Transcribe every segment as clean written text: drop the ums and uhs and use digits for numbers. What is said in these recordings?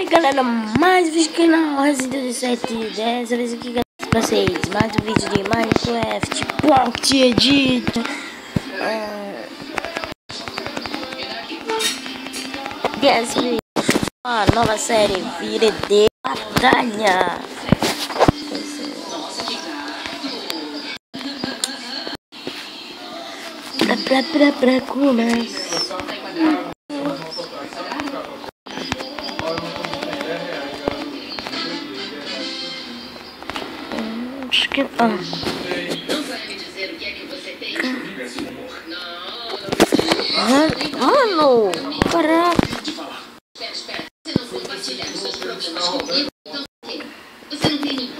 E aí galera, mais um vídeo aqui na Resident 17. Dessa vez aqui galera, pra vocês, mais um vídeo de Minecraft Pocket Edit. Dessa vez a nova série Vira de Batalha. Pra começar. Acho que tá. Não vai me dizer o que é que você tem. Mano, caraca. Espera. Você não compartilhar os seus problemas comigo? Então você não tem ninguém.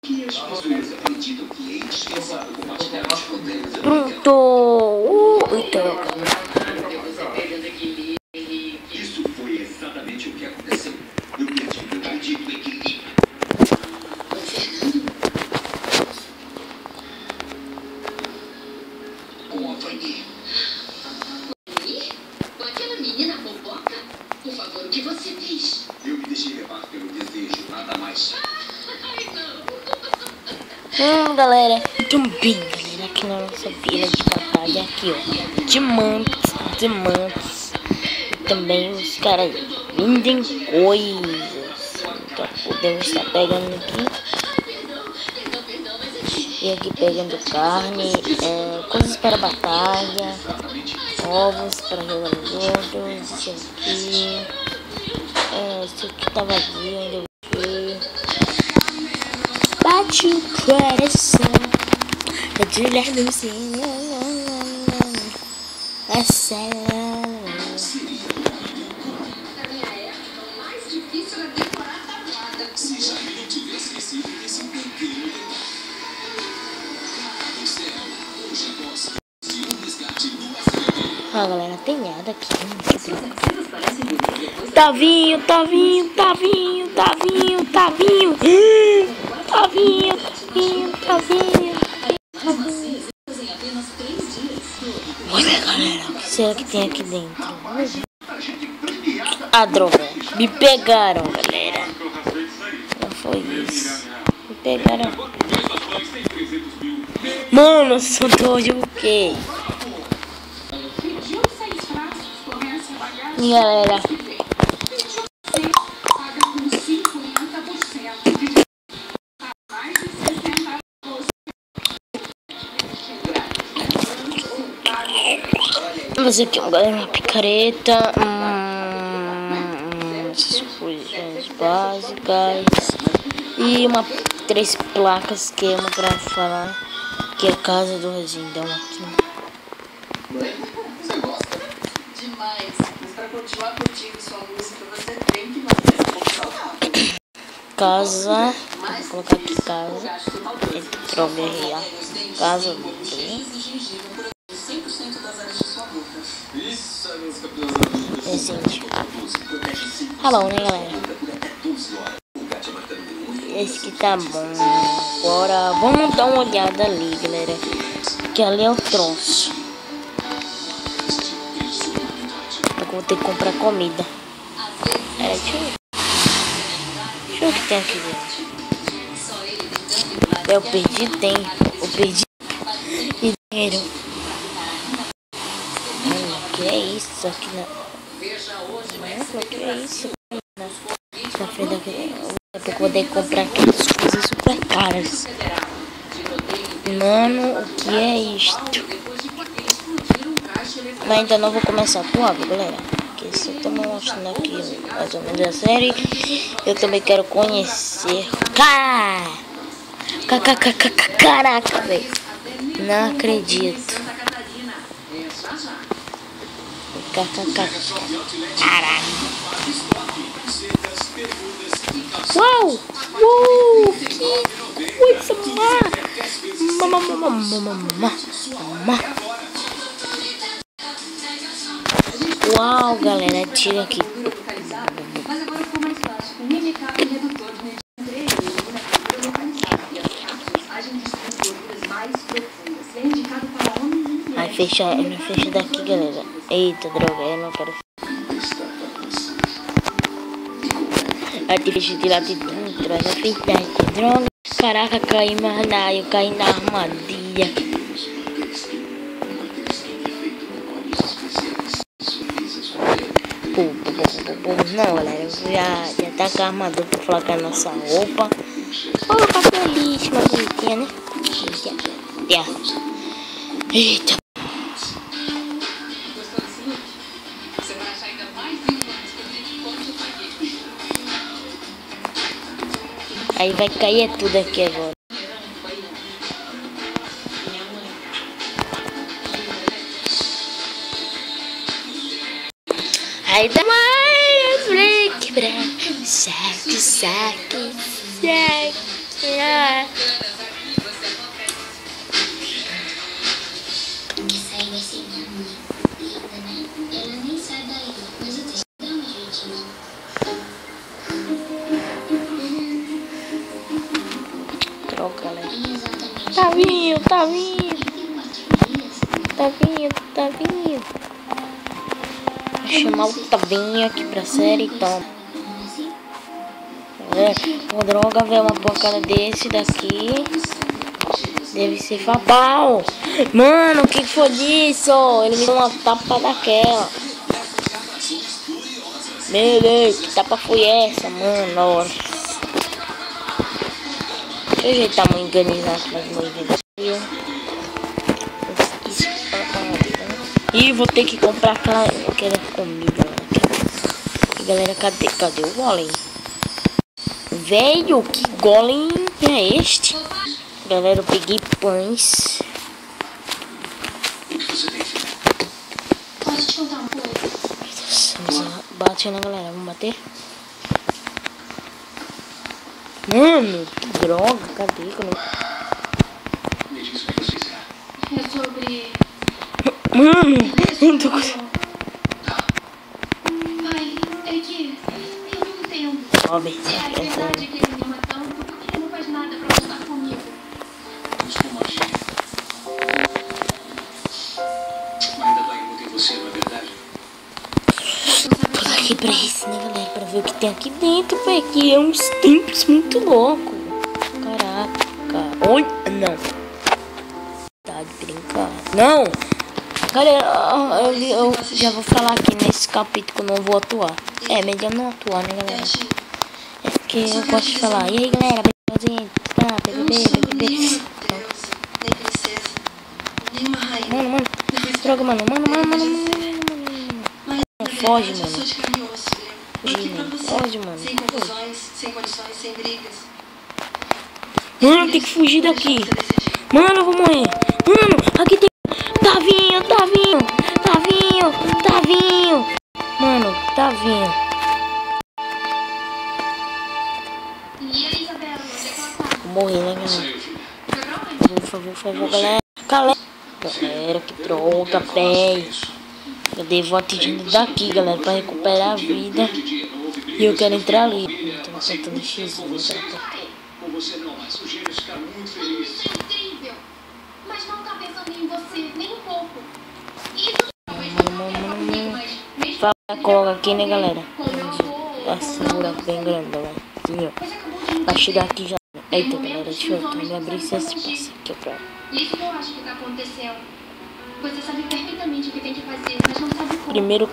Que as pessoas acreditam que é indispensável compartilhar os problemas. Pronto. Isso foi exatamente o que aconteceu. Eu perdi meu maldito equilíbrio. Com a Fanny. Com aquela menina fofoca? Por favor, o que você fez? Eu me deixei levar pelo desejo, nada mais. Ai, não. Galera, também, galera, aqui na nossa vila de batalha, aqui, ó, diamantes, e também os caras vendem coisas, então podemos estar pegando aqui, e aqui pegando carne, coisas para batalha, ovos para jogar nos outros, esse aqui tá vazio, ainda vou bate o coração, é de olhar no céu, é céu. Ah, galera, tem nada aqui. Tá vindo. Olha, galera, o que será que tem aqui dentro? Ah, droga. Me pegaram, galera. Não foi isso. Me pegaram. Mano, eu sou doido o quê? E galera, vamos fazer aqui uma picareta, essas coisas básicas e 3 placas que é uma pra falar que é a casa do Resindão aqui. Você gosta? Demais. Mas para continuar curtindo sua música, você tem que manter essa boca saudável. Casa, vou colocar aqui casa, droga real, casa do decente. Hello, né, galera? Esse aqui tá bom. Agora vamos dar uma olhada ali, galera, que ali é o troço. Eu vou ter que comprar comida. Deixa eu ver o que tem aqui dentro. Eu perdi tempo. Eu perdi dinheiro. Que é isso aqui na... Nossa, que é isso aqui na frente daqui? Daqui a pouco eu vou ter que comprar aquelas coisas super caras. Mano, o que é isto? Mas ainda não vou começar com água, galera. Porque se eu tô mostrando aqui mais ou menos a série, eu também quero conhecer. Caraca, velho. Não acredito. Caraca. Uau! Que coisa má! Uau, galera, tira aqui. Mas agora ficou mais fácil. Com mimicar e redutor de Aí fecha daqui, galera. Eita, droga, eu não quero. artifício de lá de dentro, era verdade. Droga, caraca, caí mais na eu caí na armadilha. Não, galera, eu já tá com a armadura pra colocar a nossa roupa. Oh, tá feliz, uma bonitinha, né? Eita. Você vai achar ainda mais demais quando a gente conte isso aqui. Aí vai cair tudo aqui agora. Aí dá mais break, saque, saque, saque. Que sair vai ser linda, né? Ela nem sai daí, mas eu tenho que dar um jeitinho. Troca, galera. Exatamente. Tá vindo, tá vindo, 34 dias. tá vindo, tá vindo. Vou chamar o Tavinho aqui pra série, então. Uma droga, ver uma pancada desse daqui. Deve ser fatal. Mano, o que foi disso? Ele me deu uma tapa daquela. Meu Deus, que tapa foi essa, mano? Nossa. Deixa eu ajeitar meu enganizado mais uma vez. E vou ter que comprar aquela comida lá. Galera, cadê o golem? Velho, que golem é este? Galera, eu peguei pães. Pode te contar uma coisa? Bate na galera, vamos bater? Mano, que droga, cadê? Me diz o que você quiser. É sobre... Mano, não tô conseguindo. Pai, é que eu não entendo. Sobe, É verdade que ele me ama tanto, porque ele não faz nada pra lutar comigo. Vamos com magia. Ainda dói muito em você, não é verdade? Tô aqui pra isso, né, galera? Pra ver o que tem aqui dentro, velho. Que é uns tempos muito louco. Caraca. Oi, não. Tá de brincar. Não! Galera, eu já vou falar aqui nesse capítulo que eu não vou atuar. É, melhor não atuar, né, galera? É porque eu gosto de falar. E aí, galera, bem, tá, Eu não sou bebê. nem uma deusa, nem princesa, nem uma rainha. Mano, droga, mano. Foge, Eu mano. sou de carne e osso, eu aqui pra você. Foge, mano. Sem confusões, sem condições, sem brigas. Mano, tem que fugir daqui. Você decidiu. Mano, eu vou morrer. Mano, aqui tem... Tavinho. Mano, Tavinho. E a Isabela, onde é que ela tá? Vou morrer, né, galera? Saiu, filha. Foi pra onde? Por favor, galera. Galera, que droga, véi. Eu devo atingindo daqui, galera, pra recuperar a vida. E eu quero entrar ali. Tô tentando X. Com você não, mas os gêmeos ficaram muito felizes. Isso é incrível. Mas não tá pensando em você nem um pouco. Isso talvez não aconteça comigo, mas mesmo Fala coloca aqui, né, galera? com o meu avô, Essa buraco bem grandão, assim, ó. você acabou de me Vai dizer. chegar aqui já. Eita, galera, deixa eu abrir esse espaço aqui pra... Isso que eu acho que tá acontecendo. Você sabe perfeitamente o que tem que fazer, mas não sabe como. Primeiro...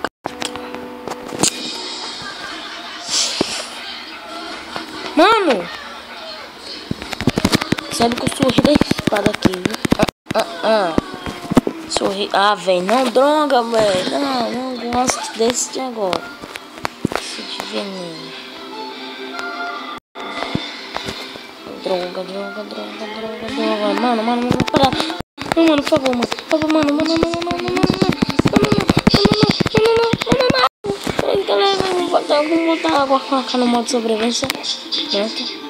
Mano! Sabe que eu sorri da espada aqui, viu? Sorri... Ah, velho, não, droga, velho. Não gosto desse de agora. Esse de veneno. Droga. Mano, para. Não, mano, por favor, mano. Galera, vamos botar água com a no modo sobrevivência. Pronto.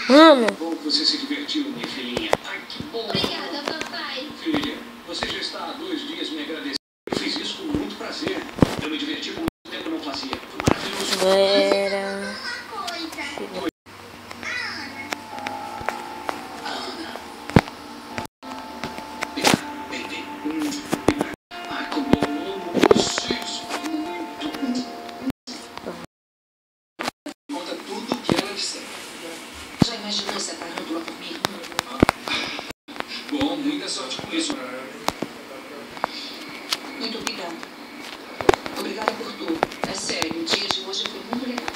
Mano. Bom que você se divertiu, minha filhinha. Ai, que bom. Obrigada, papai. Filha, você já está há 2 dias me agradecendo. Eu fiz isso com muito prazer. Eu me diverti muito. Vera. Ai, como eu amo vocês. Conta tudo que ela disser. Já imaginou separar a tua por mim? Bom, muita sorte com isso. Muito obrigada. Obrigada por tudo. É sério, o dia de hoje foi muito legal.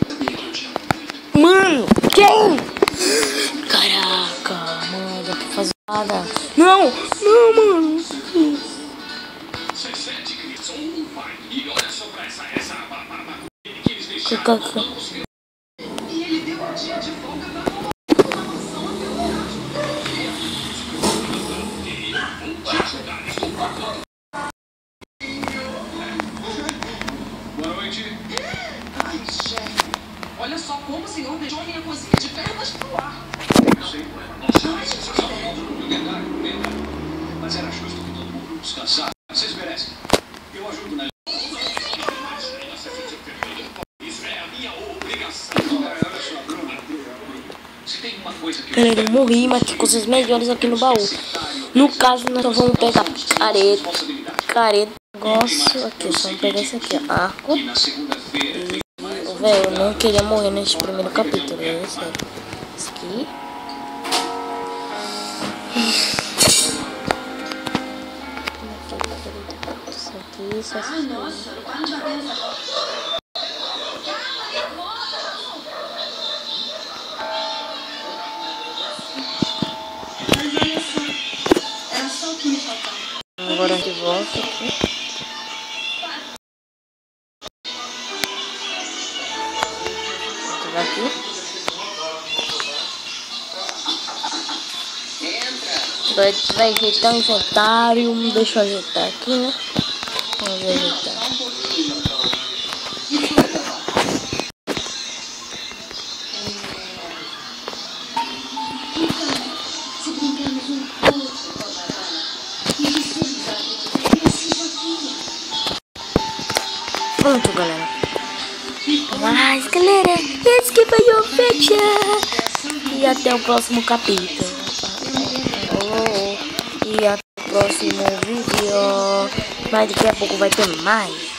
Sabia que eu te amo muito. Mano, quem? Caraca, mano, dá pra fazer nada. Não, mano. Sete crianças, um pai. E olha só pra essa que eles deixaram. E ele deu um dia de folga pra uma mansão até o Boa noite. Ai, chefe. Olha só como o senhor deixou a minha cozinha de pernas pro ar. Eu sei, nossa, verdade. Mas era justo que todo mundo descansasse. Vocês merecem. Eu ajudo na. Isso é a minha obrigação. Olha só, Bruno. Se tem uma coisa que Galera, eu morri, mas tem coisas melhores aqui no baú. No caso, nós só vamos pegar careta, negócio aqui. Só vamos pegar esse aqui, arco. na segunda-feira. Velho, eu não queria morrer neste primeiro capítulo, né? Sério. Isso aqui. Isso aqui, Ah, nossa, não para de bater nessa bola. Mas olha só, era só o que me faltava. Agora de volta aqui. Aqui. Agora a gente vai ajeitar o inventário. Deixa eu ajeitar aqui, né? Vamos ajeitar. Se brincarmos um pouco, e dissemos a vida que assim sozinha. Pronto, galera. Mas, galera, esse que foi o vídeo. E até o próximo capítulo. E até o próximo vídeo. Mas daqui a pouco vai ter mais.